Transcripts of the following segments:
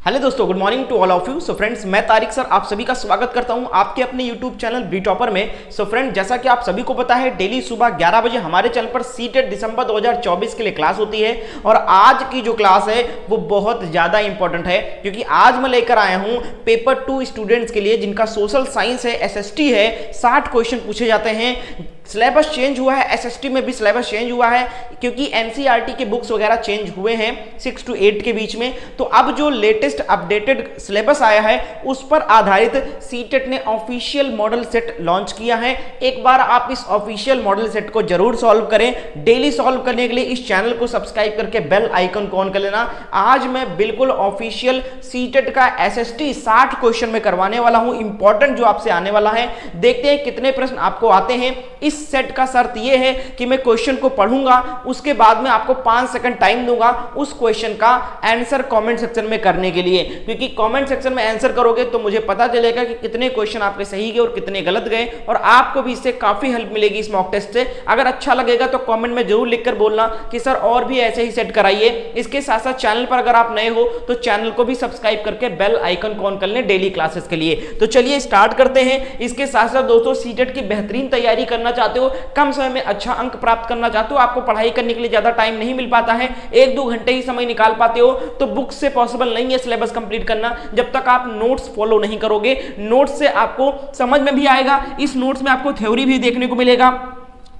Hello दोस्तों, good morning to all of you. So friends, मैं Tariq sir आप सभी का स्वागत करता हूं आपके अपने यूट्यूब चैनल बी टॉपर में। सो फ्रेंड, जैसा कि आप सभी को पता है, डेली सुबह 11 बजे हमारे चैनल पर सीटेट दिसंबर 2024 के लिए क्लास होती है। और आज की जो क्लास है वो बहुत ज़्यादा इंपॉर्टेंट है, क्योंकि आज मैं लेकर आया हूँ पेपर 2 स्टूडेंट्स के लिए जिनका सोशल साइंस है, SST है। 60 क्वेश्चन पूछे जाते हैं। सिलेबस चेंज हुआ है, SST में भी सिलेबस चेंज हुआ है, क्योंकि NCERT के बुक्स वगैरह चेंज हुए हैं 6 to 8 के बीच में। तो अब जो लेटेस्ट अपडेटेड सिलेबस आया है उस पर आधारित सीटेट ने ऑफिशियल मॉडल सेट लॉन्च किया है। एक बार आप इस ऑफिशियल मॉडल सेट को जरूर सॉल्व करें। डेली सॉल्व करने के लिए इस चैनल को सब्सक्राइब करके बेल आइकन को ऑन कर लेना। आज मैं बिल्कुल ऑफिशियल सीटेट का SST 60 क्वेश्चन में करवाने वाला हूं, इंपॉर्टेंट जो आपसे आने वाला है। देखते हैं कितने प्रश्न आपको आते हैं। इस सेट का शर्त यह है कि मैं क्वेश्चन को पढ़ूंगा, उसके बाद में आपको 5 सेकंड टाइम दूंगा उस क्वेश्चन का आंसर कमेंट सेक्शन में करने के लिए, क्योंकि कमेंट सेक्शन में आंसर करोगे तो मुझे पता चलेगा कि कितने क्वेश्चन आपके सही गए और कितने गलत गए, और आपको भी इससे काफी हेल्प मिलेगी इस मॉक टेस्ट से। अगर अच्छा लगेगा तो कमेंट में जरूर लिखकर बोलना कि सर और भी ऐसे ही सेट कराइए। इसके साथ साथ चैनल पर अगर आप नए हो तो चैनल को भी सब्सक्राइब करके बेल आइकन को ऑन कर लें डेली क्लासेस के लिए। तो चलिए स्टार्ट करते हैं। इसके साथ साथ दोस्तों, सीटेट की बेहतरीन तैयारी करना चाहते हो, कम समय में अच्छा अंक प्राप्त करना चाहते हो, आपको पढ़ाई करने के लिए ज्यादा टाइम नहीं मिल पाता है, 1-2 घंटे ही समय निकाल पाते हो, तो बुक से पॉसिबल नहीं है सिलेबस कंप्लीट करना जब तक आप नोट्स फॉलो नहीं करोगे। नोट्स से आपको समझ में भी आएगा, इस नोट्स में आपको थ्योरी भी देखने को मिलेगा,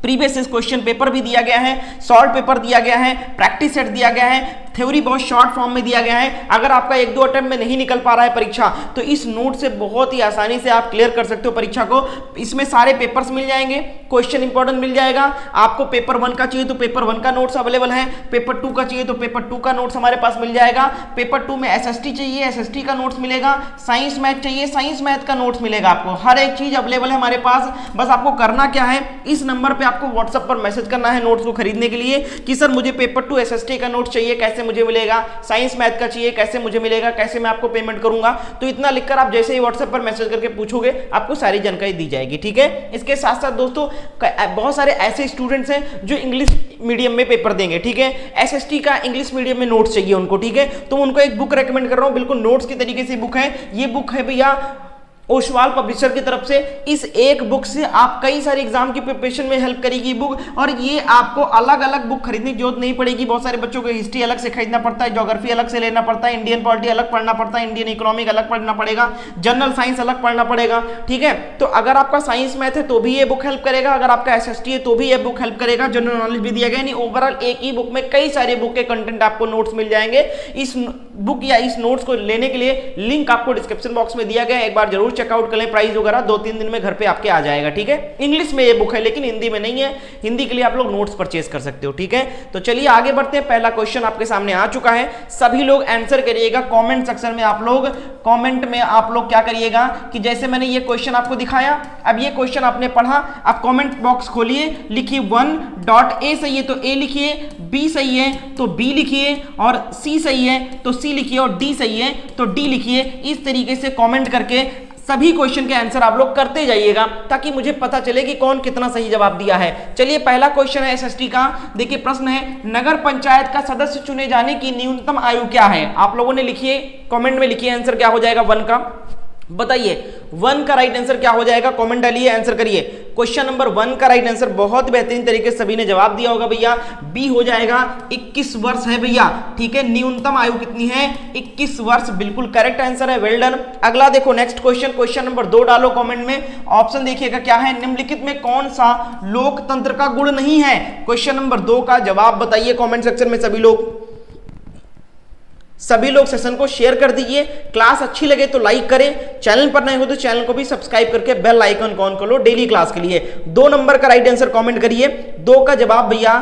प्रीवियस क्वेश्चन पेपर भी दिया गया है, शॉर्ट पेपर दिया गया है, प्रैक्टिस सेट दिया गया है, थ्योरी बहुत शॉर्ट फॉर्म में दिया गया है। अगर आपका 1-2 अटेम्प्ट में नहीं निकल पा रहा है परीक्षा, तो इस नोट से बहुत ही आसानी से आप क्लियर कर सकते हो परीक्षा को। इसमें सारे पेपर्स मिल जाएंगे, क्वेश्चन इंपॉर्टेंट मिल जाएगा। आपको पेपर 1 का चाहिए तो पेपर 1 का नोट्स अवेलेबल है, पेपर 2 का चाहिए तो पेपर 2 का नोट्स हमारे पास मिल जाएगा, पेपर 2 में SST चाहिए SST का नोट्स मिलेगा, साइंस मैथ चाहिए साइंस मैथ का नोट्स मिलेगा। आपको हर एक चीज अवेलेबल है हमारे पास। बस आपको करना क्या है, इस नंबर पर आपको व्हाट्सएप पर मैसेज करना है नोट्स को खरीदने के लिए कि सर मुझे पेपर 2 SST का नोट्स चाहिए, कैसे मुझे मिलेगा, साइंस मैथ का चाहिए, कैसे मुझे मिलेगा, कैसे मैं आपको पेमेंट करूंगा। तो इतना लिखकर आप जैसे ही व्हाट्सएप पर मैसेज करके पूछोगे, आपको सारी जानकारी दी जाएगी। ठीक है। इसके साथ साथ दोस्तों, बहुत सारे ऐसे स्टूडेंट्स हैं जो इंग्लिश मीडियम में पेपर देंगे। ठीक है। SST का इंग्लिश मीडियम में नोट्स चाहिए उनको। ठीक है। तो उनको एक बुक रेकमेंड कर रहा हूं, बिल्कुल नोट्स की तरीके से बुक है। ये बुक है भैया ओशवाल पब्लिशर की तरफ से। इस एक बुक से आप कई सारे एग्जाम की प्रिपरेशन में हेल्प करेगी बुक, और ये आपको अलग अलग बुक खरीदने की जरूरत नहीं पड़ेगी। बहुत सारे बच्चों को हिस्ट्री अलग से खरीदना पड़ता है, ज्योग्राफी अलग से लेना पड़ता है, इंडियन पॉलिटी अलग पढ़ना पड़ता है, इंडियन इकोनॉमिक अलग पढ़ना पड़ेगा, जनरल साइंस अलग पढ़ना पड़ेगा। ठीक है। तो अगर आपका साइंस मैथ है तो भी ये बुक हेल्प करेगा, अगर आपका SST है तो भी ये बुक हेल्प करेगा, जनरल नॉलेज भी दिया गया। यानी ओवरऑल एक ही बुक में कई सारे बुक के कंटेंट आपको नोट्स मिल जाएंगे। इस बुक या इस नोट्स को लेने के लिए लिंक आपको डिस्क्रिप्शन बॉक्स में दिया गया है, एक बार जरूर चेकआउट कर लें। प्राइस वगैरह 2-3 दिन में घर पे आपके आ जाएगा। ठीक है। इंग्लिश में ये बुक है लेकिन हिंदी में नहीं है, हिंदी के लिए आप लोग नोट्स परचेज कर सकते हो। ठीक है। तो चलिए आगे बढ़ते हैं। पहला क्वेश्चन आपके सामने आ चुका है, सभी लोग आंसर करिएगा कमेंट सेक्शन में। आप लोग कमेंट में आप लोग क्या करिएगा कि जैसे मैंने ये क्वेश्चन आपको दिखाया, अब ये क्वेश्चन आपने पढ़ा, आप कमेंट बॉक्स खोलिए, लिखिए 1.A सही है तो A लिखिए, B सही है तो B लिखिए, और C सही है तो C लिखिए, और D सही है तो D लिखिए। इस तरीके से कमेंट करके सभी क्वेश्चन के आंसर आप लोग करते जाइएगा, ताकि मुझे पता चले कि कौन कितना सही जवाब दिया है। चलिए पहला क्वेश्चन है SST का। देखिए प्रश्न है, नगर पंचायत का सदस्य चुने जाने की न्यूनतम आयु क्या है? आप लोगों ने लिखिए, कमेंट में लिखिए आंसर क्या हो जाएगा 1 का। बताइए 1 का राइट आंसर क्या हो जाएगा, कमेंट डालिए, आंसर करिए। क्वेश्चन नंबर 1 का राइट आंसर बहुत बेहतरीन तरीके से सभी ने जवाब दिया होगा भैया, बी हो जाएगा। 21 वर्ष है भैया। ठीक है। न्यूनतम आयु कितनी है? 21 वर्ष, बिल्कुल करेक्ट आंसर है। Well done. अगला देखो नेक्स्ट क्वेश्चन, क्वेश्चन नंबर 2 डालो कमेंट में। ऑप्शन देखिएगा क्या है, निम्नलिखित में कौन सा लोकतंत्र का गुण नहीं है? क्वेश्चन नंबर 2 का जवाब बताइए कमेंट सेक्शन में सभी लोग सेशन को शेयर कर दीजिए। क्लास अच्छी लगे तो लाइक करें, चैनल पर नए हो तो चैनल को भी सब्सक्राइब करके बेल आइकन को ऑन कर लो डेली क्लास के लिए। 2 नंबर का राइट आंसर कमेंट करिए। 2 का जवाब भैया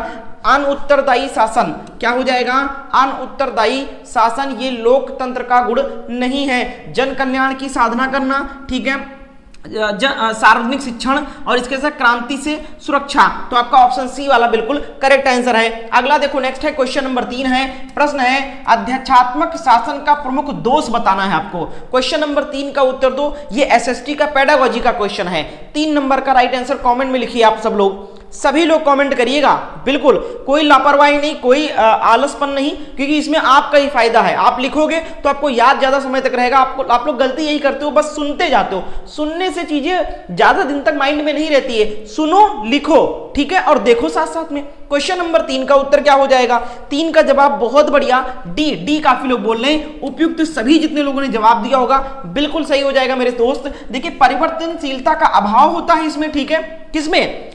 अनउत्तरदायी शासन, क्या हो जाएगा? अनउत्तरदायी शासन, ये लोकतंत्र का गुण नहीं है। जन कल्याण की साधना करना, ठीक है, सार्वजनिक शिक्षण, और इसके साथ क्रांति से सुरक्षा, तो आपका ऑप्शन सी वाला बिल्कुल करेक्ट आंसर है। अगला देखो नेक्स्ट है क्वेश्चन नंबर 3 है। प्रश्न है, अध्यक्षात्मक शासन का प्रमुख दोष बताना है आपको। क्वेश्चन नंबर 3 का उत्तर दो। ये SST का पेडागोजी का क्वेश्चन है। 3 नंबर का राइट आंसर कमेंट में लिखिए आप सब लोग। सभी लोग कमेंट करिएगा, बिल्कुल कोई लापरवाही नहीं, कोई आलसपन नहीं, क्योंकि इसमें आपका ही फायदा है। आप लिखोगे तो आपको याद ज्यादा समय तक रहेगा। आप लोग गलती यही करते हो, बस सुनते जाते हो। सुनने से चीजें ज्यादा दिन तक माइंड में नहीं रहती है। सुनो, लिखो, ठीक है, और देखो साथ साथ में। क्वेश्चन नंबर 3 का उत्तर क्या हो जाएगा? 3 का जवाब बहुत बढ़िया, डी काफी लोग बोल रहे हैं। उपयुक्त सभी जितने लोगों ने जवाब दिया होगा बिल्कुल सही हो जाएगा मेरे दोस्त। देखिए, परिवर्तनशीलता का अभाव होता है इसमें, ठीक है, किसमें?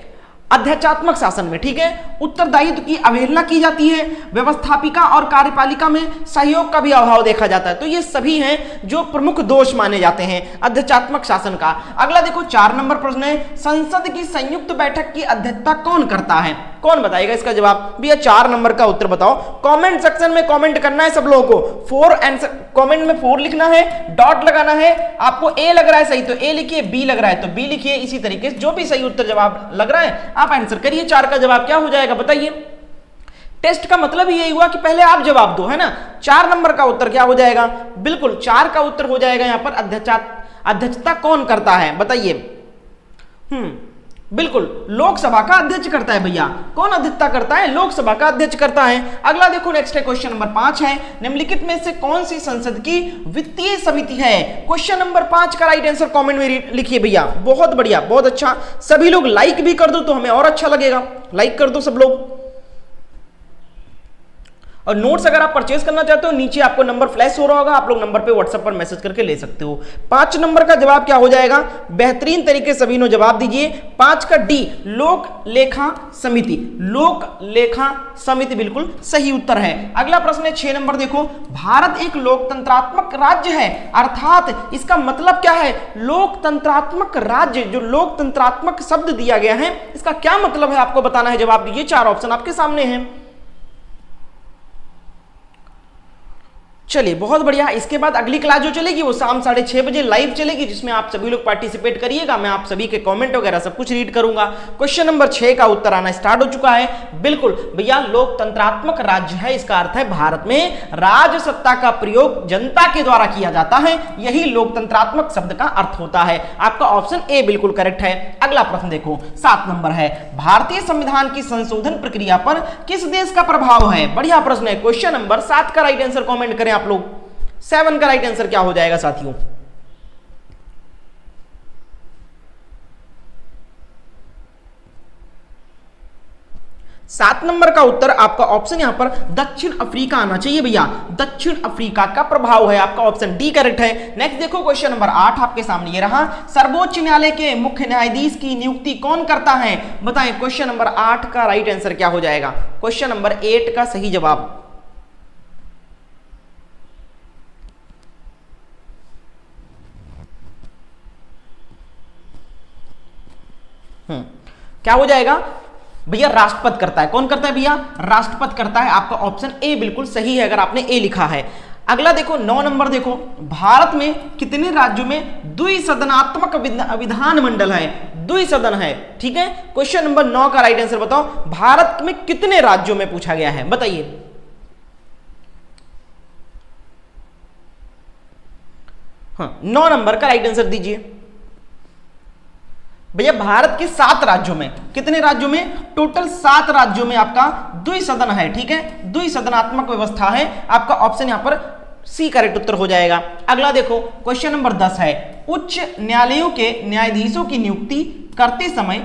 अध्यक्षात्मक शासन में, ठीक है। उत्तरदायित्व की अवहेलना की जाती है। व्यवस्थापिका और कार्यपालिका में सहयोग का भी अभाव देखा जाता है। तो ये सभी हैं जो प्रमुख दोष माने जाते हैं अध्यक्षात्मक शासन का। अगला देखो, 4 नंबर प्रश्न है, संसद की संयुक्त बैठक की अध्यक्षता कौन करता है? कौन बताएगा इसका जवाब? भैया 4 नंबर का उत्तर बताओ। कमेंट सेक्शन में कमेंट करना है सब लोगों को। 4 आंसर, कमेंट में 4 लिखना है, डॉट लगाना है। आपको ए लग रहा है सही तो ए लिखिए, बी लग रहा है तो बी लिखिए। इसी तरीके से जो भी सही उत्तर जवाब लग रहा है आप आंसर करिए। 4 का जवाब क्या हो जाएगा बताइए? टेस्ट का मतलब ही यही हुआ कि पहले आप जवाब दो, है ना। 4 नंबर का उत्तर क्या हो जाएगा? बिल्कुल 4 का उत्तर हो जाएगा यहां पर अध्यक्षता कौन करता है बताइए? बिल्कुल लोकसभा का अध्यक्ष करता है भैया। कौन अध्यक्षता करता है? लोकसभा का अध्यक्ष करता है। अगला देखो, नेक्स्ट है क्वेश्चन नंबर 5 है, निम्नलिखित में से कौन सी संसद की वित्तीय समिति है? क्वेश्चन नंबर 5 का राइट आंसर कमेंट में लिखिए भैया। बहुत बढ़िया, बहुत अच्छा। सभी लोग लाइक भी कर दो तो हमें और अच्छा लगेगा। लाइक कर दो सब लोग। और नोट्स अगर आप परचेज करना चाहते हो, नीचे आपको नंबर फ्लैश हो रहा होगा, आप लोग नंबर पे व्हाट्सएप पर मैसेज करके ले सकते हो। 5 नंबर का जवाब क्या हो जाएगा? बेहतरीन तरीके से सभी ने जवाब दीजिए। 5 का डी, लोक लेखा समिति। लोक लेखा समिति बिल्कुल सही उत्तर है। अगला प्रश्न है 6 नंबर, देखो, भारत एक लोकतंत्रात्मक राज्य है, अर्थात इसका मतलब क्या है? लोकतंत्रात्मक राज्य, जो लोकतंत्रात्मक शब्द दिया गया है, इसका क्या मतलब है आपको बताना है। जवाब दीजिए। 4 ऑप्शन आपके सामने हैं। चलिए बहुत बढ़िया। इसके बाद अगली क्लास जो चलेगी वो शाम 6:30 बजे लाइव चलेगी, जिसमें आप सभी लोग पार्टिसिपेट करिएगा। मैं आप सभी के कमेंट वगैरह सब कुछ रीड करूंगा। क्वेश्चन नंबर 6 का उत्तर आना स्टार्ट हो चुका है। बिल्कुल भैया, लोकतंत्रात्मक राज्य है, इसका अर्थ है भारत में राज सत्ता का प्रयोग जनता के द्वारा किया जाता है। यही लोकतंत्रात्मक शब्द का अर्थ होता है। आपका ऑप्शन ए बिल्कुल करेक्ट है। अगला प्रश्न देखो, 7 नंबर है, भारतीय संविधान की संशोधन प्रक्रिया पर किस देश का प्रभाव है? बढ़िया प्रश्न है। क्वेश्चन नंबर 7 का राइट आंसर कमेंट करें आप लोग। 7 का राइट आंसर क्या हो जाएगा साथियों? सात नंबर का उत्तर आपका ऑप्शन यहां पर दक्षिण अफ्रीका आना चाहिए भैया। दक्षिण अफ्रीका का प्रभाव है। आपका ऑप्शन डी करेक्ट है। नेक्स्ट देखो, क्वेश्चन नंबर 8 आपके सामने ये रहा, सर्वोच्च न्यायालय के मुख्य न्यायाधीश की नियुक्ति कौन करता है? बताएं। क्वेश्चन नंबर 8 का राइट आंसर क्या हो जाएगा? क्वेश्चन नंबर 8 का सही जवाब क्या हो जाएगा भैया? राष्ट्रपति करता है। कौन करता है भैया? राष्ट्रपति करता है। आपका ऑप्शन ए बिल्कुल सही है अगर आपने ए लिखा है। अगला देखो, 9 नंबर देखो, भारत में कितने राज्यों में द्विसदनात्मक विधान मंडल है? द्विसदन है, ठीक है। क्वेश्चन नंबर 9 का राइट आंसर बताओ, भारत में कितने राज्यों में पूछा गया है बताइए। हाँ, 9 नंबर का राइट आंसर दीजिए भैया। भारत के 7 राज्यों में, कितने राज्यों में? टोटल 7 राज्यों में आपका द्विसदन है, ठीक है। द्विसदनात्मक व्यवस्था है। आपका ऑप्शन यहां पर सी करेक्ट उत्तर हो जाएगा। अगला देखो, क्वेश्चन नंबर 10 है, उच्च न्यायालयों के न्यायाधीशों की नियुक्ति करते समय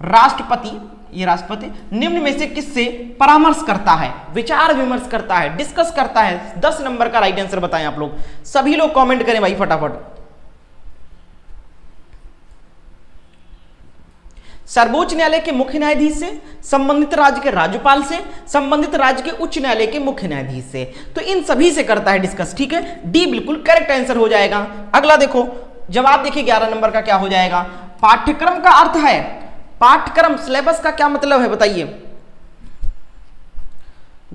राष्ट्रपति, ये राष्ट्रपति निम्न में से किससे परामर्श करता है? विचार विमर्श करता है, डिस्कस करता है। 10 नंबर का राइट आंसर बताएं आप लोग। सभी लोग कमेंट करें भाई फटाफट। सर्वोच्च न्यायालय के मुख्य न्यायाधीश से, संबंधित राज्य के राज्यपाल से, संबंधित राज्य के उच्च न्यायालय के मुख्य न्यायाधीश से। तो इन सभी से करता है डिस्कस, ठीक है। डी बिल्कुल करेक्ट आंसर हो जाएगा। अगला देखो, जवाब देखिए 11 नंबर का क्या हो जाएगा? पाठ्यक्रम का अर्थ है, पाठ्यक्रम सिलेबस का क्या मतलब है बताइए।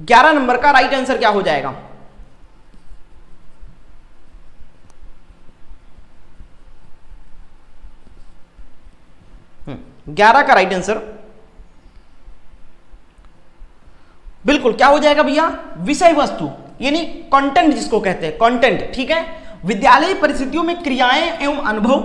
11 नंबर का राइट आंसर क्या हो जाएगा? 11 का राइट आंसर बिल्कुल क्या हो जाएगा भैया? विषय वस्तु, यानी कंटेंट जिसको कहते हैं, कंटेंट, ठीक है। विद्यालय परिस्थितियों में क्रियाएं एवं अनुभव,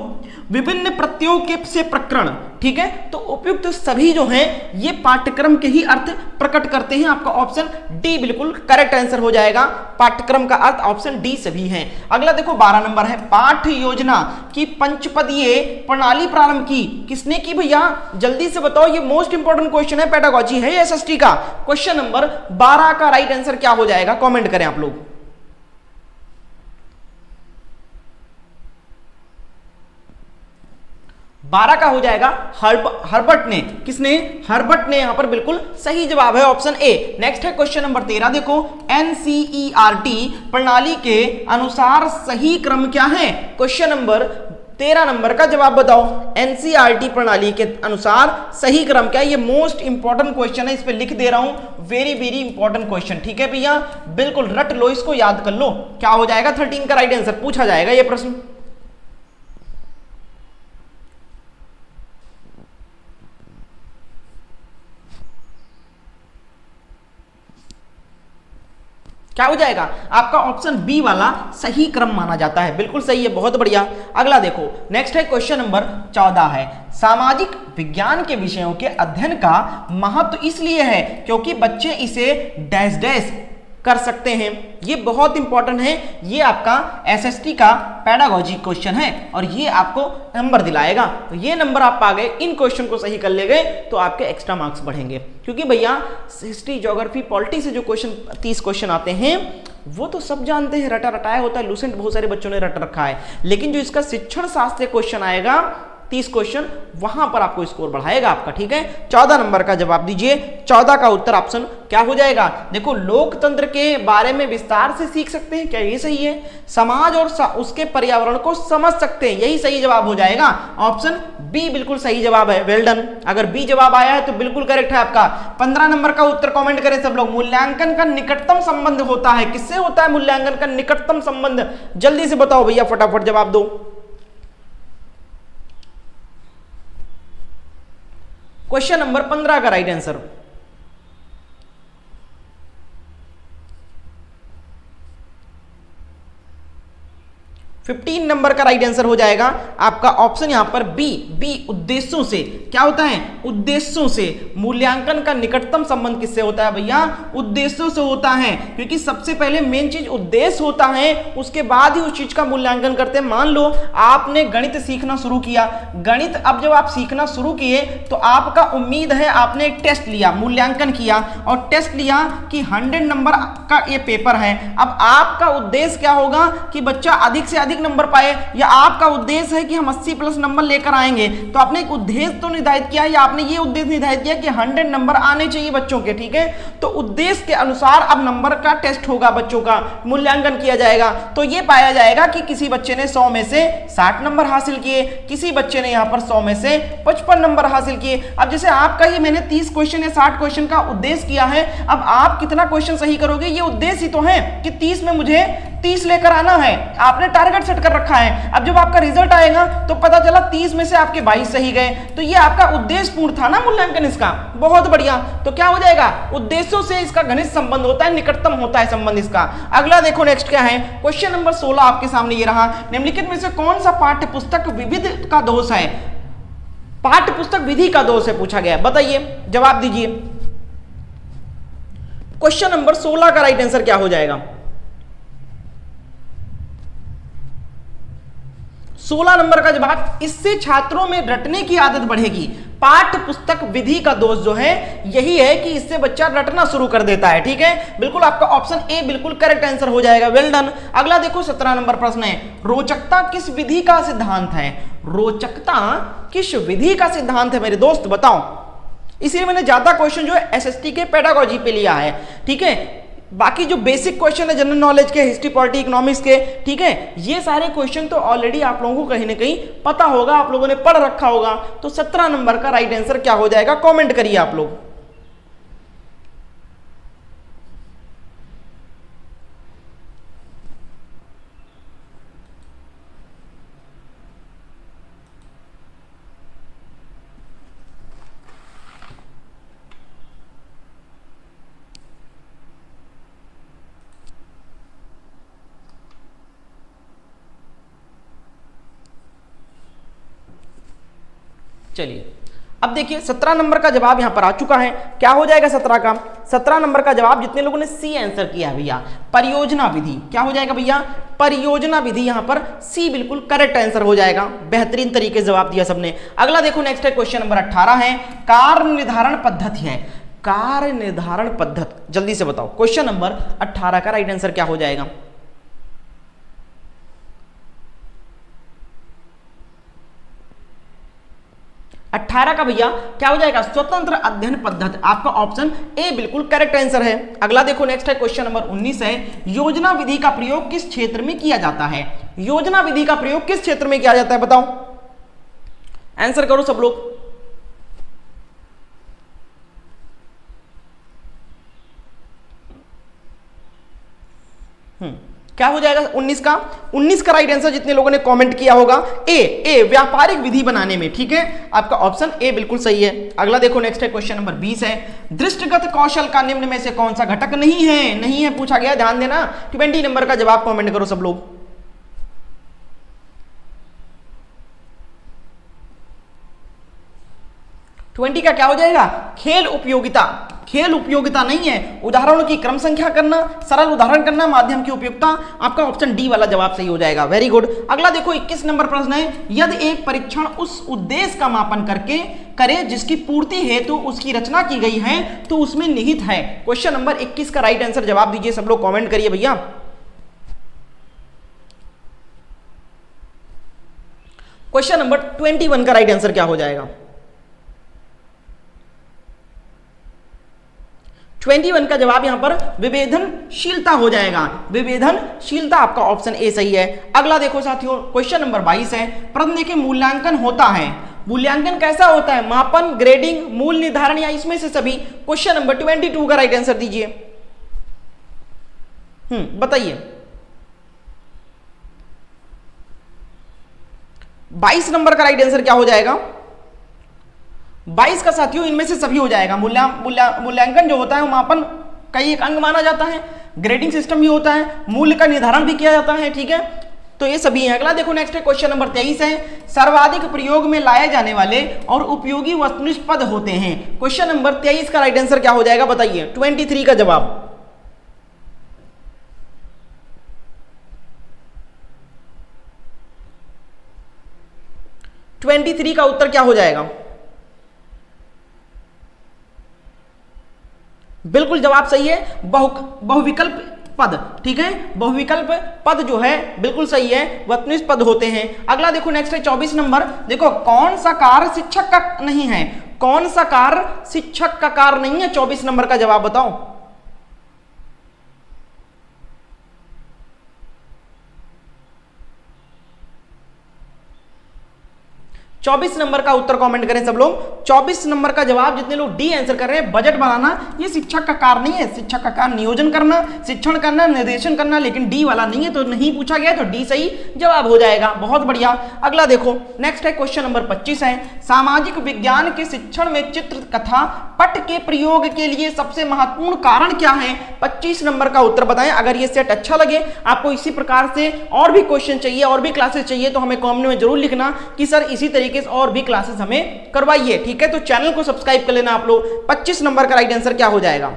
विभिन्न प्रत्ययों के से प्रकरण, ठीक है। तो उपयुक्त सभी जो हैं ये पाठ्यक्रम के ही अर्थ प्रकट करते हैं। आपका ऑप्शन डी बिल्कुल करेक्ट आंसर हो जाएगा। पाठ्यक्रम का अर्थ ऑप्शन डी सभी हैं। अगला देखो 12 नंबर है, पाठ योजना की पंचपदीय प्रणाली प्रारंभ की किसने की भैया? जल्दी से बताओ, ये मोस्ट इंपॉर्टेंट क्वेश्चन है, पेडागोजी है एसएसटी का। क्वेश्चन नंबर 12 का राइट आंसर क्या हो जाएगा? कमेंट करें आप लोग। 12 का हो जाएगा हर्बर्ट ने। किसने? हर्बर्ट ने। यहां पर बिल्कुल सही जवाब है ऑप्शन ए। नेक्स्ट है क्वेश्चन नंबर 13, देखो एनसीईआरटी प्रणाली के अनुसार सही क्रम क्या है? क्वेश्चन नंबर 13 नंबर का जवाब बताओ। एनसीईआरटी प्रणाली के अनुसार सही क्रम क्या है? ये मोस्ट इंपॉर्टेंट क्वेश्चन है, इस पे लिख दे रहा हूं, वेरी वेरी इंपॉर्टेंट क्वेश्चन, ठीक है भैया। बिल्कुल रट लो, इसको याद कर लो। क्या हो जाएगा? 13 का राइट आंसर पूछा जाएगा ये प्रश्न। क्या हो जाएगा? आपका ऑप्शन बी वाला सही क्रम माना जाता है। बिल्कुल सही है, बहुत बढ़िया। अगला देखो, नेक्स्ट है क्वेश्चन नंबर 14 है, सामाजिक विज्ञान के विषयों के अध्ययन का महत्व इसलिए है क्योंकि बच्चे इसे डैश डैश कर सकते हैं। ये बहुत इंपॉर्टेंट है, ये आपका एसएसटी का पेडागोजी क्वेश्चन है और ये आपको नंबर दिलाएगा। तो ये नंबर आप पा गए, इन क्वेश्चन को सही कर ले गए तो आपके एक्स्ट्रा मार्क्स बढ़ेंगे। क्योंकि भैया हिस्ट्री, ज्योग्राफी, पॉलिटी से जो क्वेश्चन 30 क्वेश्चन आते हैं वो तो सब जानते हैं, रटा रटाया होता है, लूसेंट बहुत सारे बच्चों ने रट रखा है। लेकिन जो इसका शिक्षण शास्त्र क्वेश्चन आएगा 30 क्वेश्चन, वहां पर आपको स्कोर बढ़ाएगा आपका, ठीक है। 14 नंबर का जवाब दीजिए। 14 का उत्तर ऑप्शन क्या हो जाएगा? देखो, लोकतंत्र के बारे में विस्तार से सीख सकते हैं, क्या ये सही है? समाज और उसके पर्यावरण को समझ सकते हैं, यही सही जवाब हो जाएगा। ऑप्शन बी बिल्कुल सही जवाब है। Well done. अगर बी जवाब आया है तो बिल्कुल करेक्ट है आपका। 15 नंबर का उत्तर कमेंट करें सब लोग। मूल्यांकन का निकटतम संबंध होता है, किससे होता है मूल्यांकन का निकटतम संबंध? जल्दी से बताओ भैया, फटाफट जवाब दो। क्वेश्चन नंबर 15 का राइट आंसर 15 नंबर का राइट आंसर हो जाएगा आपका ऑप्शन यहां पर बी। बी उद्देश्यों से। क्या होता है? उद्देश्यों से। मूल्यांकन का निकटतम संबंध किससे होता है भैया? उद्देश्यों से होता है, क्योंकि सबसे पहले मेन चीज उद्देश्य होता है, उसके बाद ही उस चीज का मूल्यांकन करते हैं। मान लो आपने गणित सीखना शुरू किया, गणित अब जब आप सीखना शुरू किए तो आपका उम्मीद है, आपने एक टेस्ट लिया, मूल्यांकन किया और टेस्ट लिया कि 100 नंबर का ये पेपर है। अब आपका उद्देश्य क्या होगा कि बच्चा अधिक से अधिक नंबर पाए, या आपका उद्देश्य है कि हम 80 प्लस नंबर लेकर आएंगे। तो आपने एक उद्देश्य तो निर्धारित किया, या आपने ये उद्देश्य निर्धारित किया कि 100 नंबर आने चाहिए बच्चों के, ठीक है। तो उद्देश्य के अनुसार अब नंबर का टेस्ट होगा, बच्चों का मूल्यांकन किया जाएगा। तो ये पाया जाएगा कि किसी बच्चे ने 100 में से 60 नंबर हासिल किए, किसी बच्चे ने यहां पर 100 में से 55 नंबर हासिल किए। अब जैसे आपका ये मैंने 30 क्वेश्चन या 60 क्वेश्चन का उद्देश्य किया है, अब आप कितना क्वेश्चन सही करोगे ये उद्देश्य ही तो है कि 30 में मुझे 30 लेकर आना है, आपने टारगेट सेट कर रखा है। अब जब आपका रिजल्ट आएगा तो पता चला 30 में से आपके 22 सही गए, तो ये आपका उद्देश्य पूर्ण था ना मूल्यांकन इसका। बहुत बढ़िया। तो क्या हो जाएगा? उद्देश्यों से इसका घनिष्ठ संबंध होता है, निकटतम होता है संबंध इसका। अगला देखो नेक्स्ट क्या है, क्वेश्चन नंबर 16 आपके सामने ये रहा। निम्नलिखित में से कौन सा पाठ्य पुस्तक विविध का दोष है? पाठ्य पुस्तक विधि का दोष है पूछा गया, बताइए, जवाब दीजिए। क्वेश्चन नंबर 16 का राइट आंसर क्या हो जाएगा? 16 नंबर का जवाब, इससे छात्रों में रटने की आदत बढ़ेगी। पाठ्य पुस्तक विधि का दोष जो है यही है कि इससे बच्चा रटना शुरू कर देता है, ठीक है। बिल्कुल आपका ऑप्शन ए बिल्कुल करेक्ट आंसर हो जाएगा। Well done. अगला देखो 17 नंबर प्रश्न है, रोचकता किस विधि का सिद्धांत है? रोचकता किस विधि का सिद्धांत है मेरे दोस्त, बताओ। इसलिए मैंने ज्यादा क्वेश्चन जो है एसएसटी के पेडागोजी पे लिया है, ठीक है। बाकी जो बेसिक क्वेश्चन है जनरल नॉलेज के, हिस्ट्री, पॉलिटी, इकोनॉमिक्स के, ठीक है, ये सारे क्वेश्चन तो ऑलरेडी आप लोगों को कहीं ना कहीं पता होगा, आप लोगों ने पढ़ रखा होगा। तो 17 नंबर का राइट आंसर क्या हो जाएगा? कमेंट करिए आप लोग। चलिए अब देखिए 17 नंबर का जवाब यहां पर आ चुका है। क्या हो जाएगा 17 नंबर का जवाब जितने लोगों ने सी आंसर किया है भैया, परियोजना विधि। क्या हो जाएगा भैया, परियोजना विधि। यहां पर सी बिल्कुल करेक्ट आंसर हो जाएगा। बेहतरीन तरीके से जवाब दिया सबने। अगला देखो नेक्स्ट है क्वेश्चन नंबर 18 है, कार्य निर्धारण पद्धति है। कार्य निर्धारण पद्धति जल्दी से बताओ। क्वेश्चन नंबर 18 का राइट आंसर क्या हो जाएगा? 18 का भैया क्या हो जाएगा? स्वतंत्र अध्ययन पद्धति। आपका ऑप्शन ए बिल्कुल करेक्ट आंसर है। अगला देखो नेक्स्ट है क्वेश्चन नंबर 19 है, योजना विधि का प्रयोग किस क्षेत्र में किया जाता है? योजना विधि का प्रयोग किस क्षेत्र में किया जाता है बताओ, आंसर करो सब लोग। क्या हो जाएगा 19 का राइट आंसर जितने लोगों ने कमेंट किया होगा ए व्यापारिक विधि बनाने में। ठीक है, आपका ऑप्शन ए बिल्कुल सही है। अगला देखो नेक्स्ट है क्वेश्चन नंबर 20 है, दृष्टिगत कौशल का निम्न में से कौन सा घटक नहीं है पूछा गया, ध्यान देना। 20 नंबर का जवाब कमेंट करो सब लोग। 20 का क्या हो जाएगा? खेल उपयोगिता। खेल उपयोगिता नहीं है, उदाहरणों की क्रम संख्या करना, सरल उदाहरण करना, माध्यम की उपयोगिता। आपका ऑप्शन डी वाला जवाब सही हो जाएगा। Very good. अगला देखो 21 नंबर प्रश्न है, यदि एक परीक्षण उस उद्देश्य का मापन करके करे जिसकी पूर्ति हेतु उसकी रचना की गई है तो उसमें निहित है। क्वेश्चन नंबर 21 का राइट आंसर जवाब दीजिए सब लोग, कॉमेंट करिए भैया। क्वेश्चन नंबर 21 का राइट आंसर क्या हो जाएगा? 21 का जवाब यहां पर विभेदनशीलता हो जाएगा। विभेदनशीलता आपका ऑप्शन ए सही है। अगला देखो साथियों क्वेश्चन नंबर 22 है, प्रश्न के मूल्यांकन होता है। मूल्यांकन कैसा होता है? मापन, ग्रेडिंग, मूल निर्धारण या इसमें से सभी। क्वेश्चन नंबर 22 का राइट आंसर दीजिए। बताइए। 22 नंबर का राइट आंसर क्या हो जाएगा? 22 का साथियों इनमें से सभी हो जाएगा। मूल्यांकन जो होता है वो मापन का एक अंग माना जाता है, ग्रेडिंग सिस्टम भी होता है, मूल्य का निर्धारण भी किया जाता है। ठीक है, तो ये सभी हैं। अगला देखो नेक्स्ट है क्वेश्चन नंबर 23 है, सर्वाधिक प्रयोग में लाए जाने वाले और उपयोगी वस्तुनिष्ठ पद होते हैं। क्वेश्चन नंबर 23 का राइट आंसर क्या हो जाएगा बताइए? 23 का जवाब। ट्वेंटी का उत्तर क्या हो जाएगा? बिल्कुल जवाब सही है, बहुविकल्प पद। ठीक है, बहुविकल्प पद जो है बिल्कुल सही है, वस्तुनिष्ठ पद होते हैं। अगला देखो नेक्स्ट है 24 नंबर। देखो कौन सा कार्य शिक्षक का नहीं है? कौन सा कार्य शिक्षक का कार्य नहीं है? 24 नंबर का जवाब बताओ। 24 नंबर का उत्तर कमेंट करें सब लोग। 24 नंबर का जवाब जितने लोग डी आंसर कर रहे हैं, बजट बनाना ये शिक्षक का कार्य नहीं है। शिक्षक का कार्य नियोजन करना, शिक्षण करना, निर्देशन करना, लेकिन डी वाला नहीं है, तो नहीं पूछा गया तो डी सही जवाब हो जाएगा। बहुत बढ़िया। अगला देखो नेक्स्ट है क्वेश्चन नंबर 25 है, सामाजिक विज्ञान के शिक्षण में चित्र कथा पट के प्रयोग के लिए सबसे महत्वपूर्ण कारण क्या है? 25 नंबर का उत्तर बताएं। अगर ये सेट अच्छा लगे, आपको इसी प्रकार से और भी क्वेश्चन चाहिए, और भी क्लासेस चाहिए, तो हमें कमेंट में जरूर लिखना कि सर इसी तरीके से और भी क्लासेस हमें करवाइए। ठीक है, तो चैनल को सब्सक्राइब कर लेना आप लोग। 25 नंबर का राइट आंसर क्या हो जाएगा?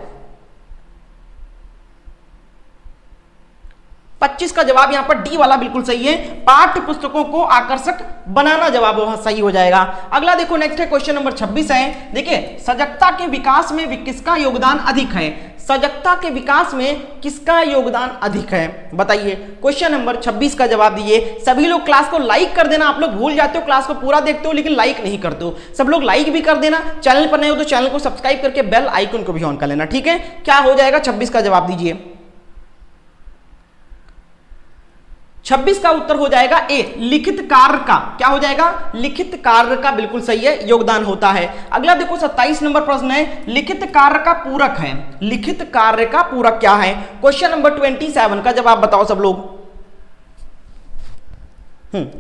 25 का जवाब यहां पर डी वाला बिल्कुल सही है, पाठ्य पुस्तकों को आकर्षक बनाना जवाब सही हो जाएगा। अगला देखो नेक्स्ट है क्वेश्चन नंबर 26 है। देखिए सजगता के विकास में किसका योगदान अधिक है? सजगता के विकास में किसका योगदान अधिक है बताइए? क्वेश्चन नंबर 26 का जवाब दीजिए। सभी लोग क्लास को लाइक कर देना। आप लोग भूल जाते हो, क्लास को पूरा देखते हो लेकिन लाइक नहीं करते हो। सब लोग लाइक भी कर देना। चैनल पर नए हो तो चैनल को सब्सक्राइब करके बेल आइकन को भी ऑन कर लेना। ठीक है, क्या हो जाएगा? 26 का जवाब दीजिए। 26 का उत्तर हो जाएगा ए, लिखित कार्य का। क्या हो जाएगा? लिखित कार्य का बिल्कुल सही है, योगदान होता है। अगला देखो 27 नंबर प्रश्न है, लिखित कार्य का पूरक है। लिखित कार्य का पूरक क्या है? क्वेश्चन नंबर 27 का जवाब बताओ सब लोग।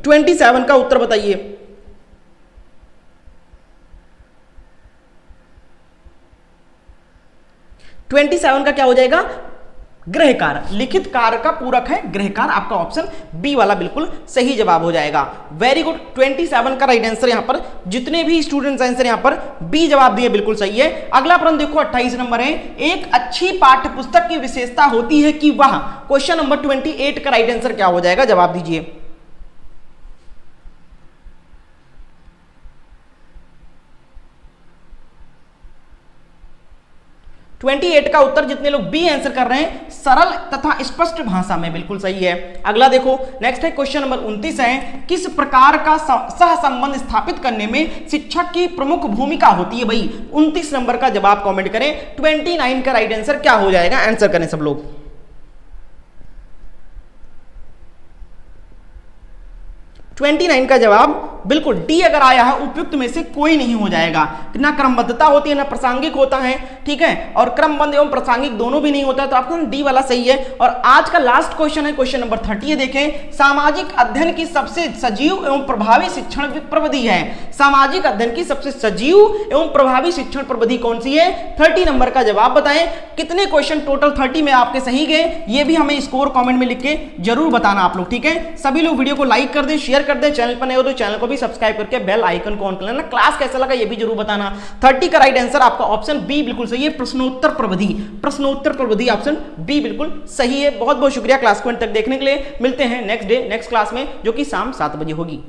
27 का उत्तर बताइए। 27 का क्या हो जाएगा? गृह कार्य, लिखित कार्य का पूरक है गृह कार्य, आपका ऑप्शन बी वाला बिल्कुल सही जवाब हो जाएगा। वेरी गुड, 27 का राइट आंसर यहां पर, जितने भी स्टूडेंट्स आंसर यहां पर बी जवाब दिए बिल्कुल सही है। अगला प्रश्न देखो 28 नंबर है, एक अच्छी पाठ्य पुस्तक की विशेषता होती है कि वह, क्वेश्चन नंबर 28 का राइट आंसर क्या हो जाएगा, जवाब दीजिए। ट्वेंटी 28 का उत्तर जितने लोग बी आंसर कर रहे हैं, सरल तथा स्पष्ट भाषा में, बिल्कुल सही है। अगला देखो नेक्स्ट है क्वेश्चन नंबर 29 है, किस प्रकार का सह संबंध स्थापित करने में शिक्षक की प्रमुख भूमिका होती है। भाई 29 नंबर का जवाब कमेंट करें, 29 का राइट आंसर क्या हो जाएगा, आंसर करें सब लोग। 29 का जवाब बिल्कुल डी अगर आया है, उपयुक्त में से कोई नहीं हो जाएगा। ना क्रमबद्धता होती है ना प्रासंगिक होता है, ठीक है, और क्रमबद्ध एवं प्रासंगिक दोनों भी नहीं होता है, तो आपको डी वाला सही है। और आज का लास्ट क्वेश्चन है क्वेश्चन नंबर 30, ये देखें, सामाजिक अध्ययन की सबसे सजीव एवं प्रभावी शिक्षण प्रविधि है। सामाजिक अध्ययन की सबसे सजीव एवं प्रभावी शिक्षण प्रविधि कौन सी है, 30 नंबर का जवाब बताएं। कितने क्वेश्चन टोटल 30 में आपके सही गए, ये भी हमें स्कोर कॉमेंट में लिख के जरूर बताना आप लोग, ठीक है। सभी लोग वीडियो को लाइक कर दें, शेयर कर दें, चैनल पर नए हो तो चैनल को भी सब्सक्राइब करके बेल आइकन को ऑन कर लेना। क्लास कैसा लगा ये भी जरूर बताना। 30 का राइट आंसर आपका ऑप्शन बी बिल्कुल सही है, प्रश्नोत्तर प्रविधि, प्रश्नोत्तर प्रविधि ऑप्शन बी बिल्कुल सही है। बहुत बहुत शुक्रिया क्लास को अंत तक देखने के लिए। मिलते हैं नेक्स्ट डे नेक्स्ट क्लास में, जो कि शाम 7 बजे होगी।